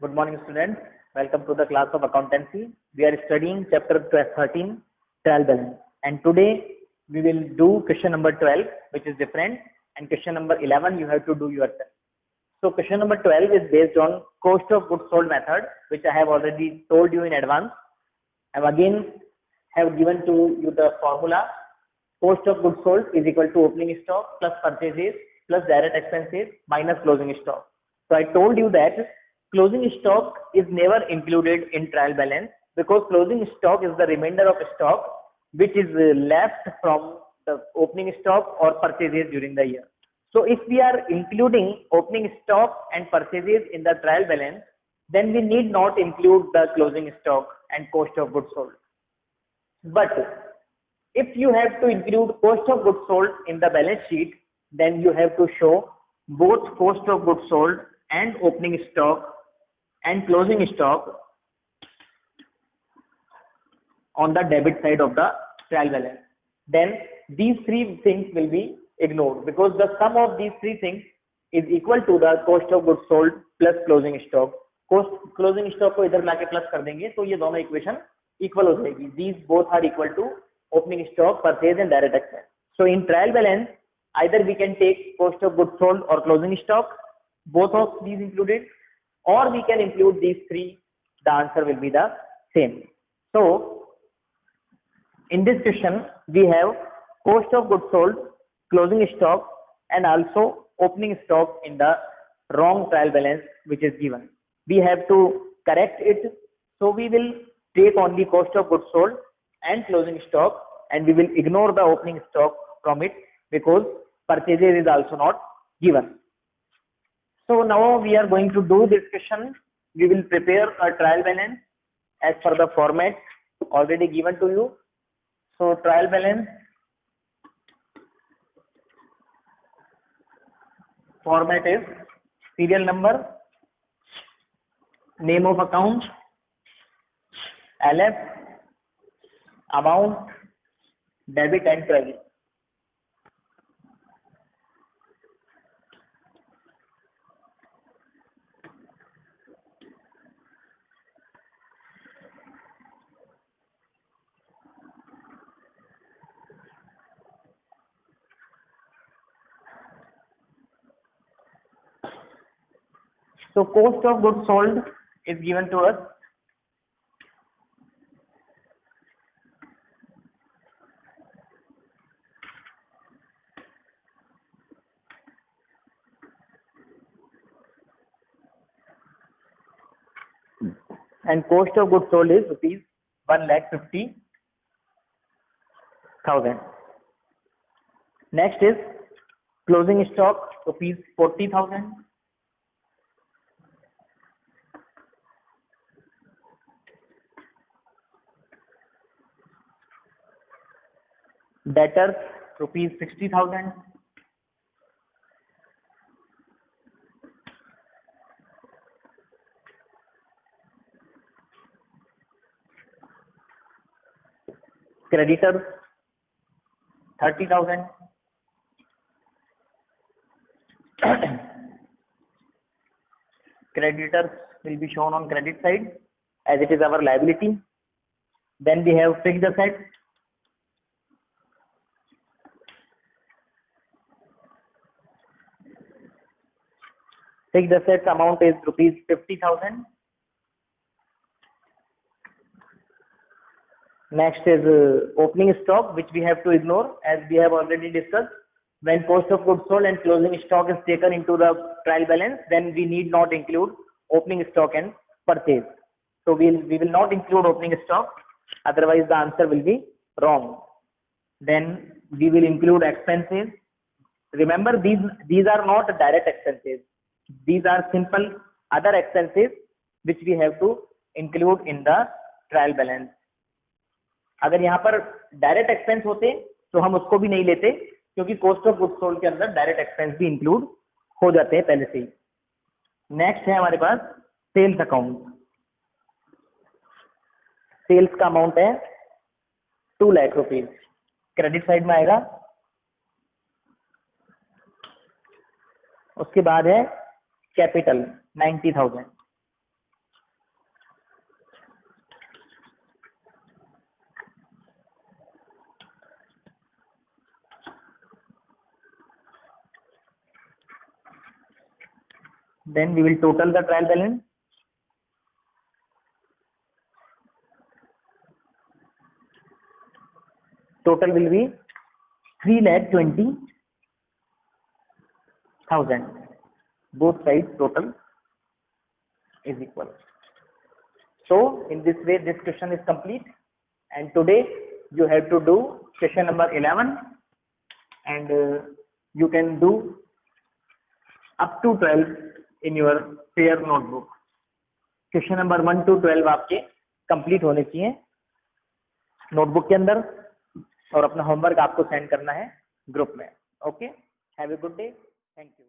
Good morning, students. Welcome to the class of accountancy. We are studying chapter 13, trial balance. And today we will do question number 12, which is different. And question number 11, you have to do yourself. So question number 12 is based on cost of goods sold method, which I have already told you in advance. I again have given to you the formula. Cost of goods sold is equal to opening stock plus purchases plus direct expenses minus closing stock. So I told you that closing stock is never included in trial balance because closing stock is the remainder of stock which is left from the opening stock or purchases during the year. So if we are including opening stock and purchases in the trial balance, then we need not include the closing stock and cost of goods sold. But if you have to include cost of goods sold in the balance sheet, then you have to show both cost of goods sold and opening stock and closing stock on the debit side of the trial balance. Then these three things will be ignored because the sum of these three things is equal to the cost of goods sold plus closing stock. Closing stock को इधर लाके plus कर देंगे तो ये दोनों equation equal हो जाएगी. These both are equal to opening stock, purchase and direct expense. So in trial balance, either we can take cost of goods sold or closing stock, both of these included, or we can include these three. The answer will be the same. So in this question, we have cost of goods sold, closing stock and also opening stock in the wrong trial balance which is given. We have to correct it. So we will take only cost of goods sold and closing stock and we will ignore the opening stock from it because purchases is also not given. So now we are going to do this question. We will prepare a trial balance as per the format already given to you. So trial balance format is serial number, name of account, LF, amount, debit and credit. So cost of goods sold is given to us. And cost of goods sold is rupees 1,50,000. Next is closing stock rupees 40,000. Debtors rupees 60,000. Creditors 30,000. Creditors will be shown on credit side as it is our liability. Then we have fixed assets. Fixed assets amount is rupees 50,000. Next is opening stock, which we have to ignore as we have already discussed. When cost of goods sold and closing stock is taken into the trial balance, then we need not include opening stock and purchase. So we will not include opening stock, otherwise the answer will be wrong. Then we will include expenses. Remember, these are not direct expenses. These are simple other expenses which we have to include in the trial balance. अगर यहाँ पर direct expense होते तो हम उसको भी नहीं लेते क्योंकि कॉस्ट ऑफ गुड्स सोल्ड के अंदर डायरेक्ट एक्सपेंस भी इंक्लूड हो जाते हैं पहले से ही. नेक्स्ट है हमारे पास सेल्स अकाउंट. सेल्स का अमाउंट है 2 लाख रुपीज. क्रेडिट साइड में आएगा. उसके बाद है capital 90,000. Then we will total the trial balance. Total will be 3,20,000. Both sides total is equal. So in this way this question is complete, and today you have to do question number 11, and you can do up to 12 in your pair notebook. Question number 1 to 12 आपके complete होने चाहिए notebook के अंदर, और अपना homework आपको send करना है ग्रुप में. Okay, have a good day, thank you.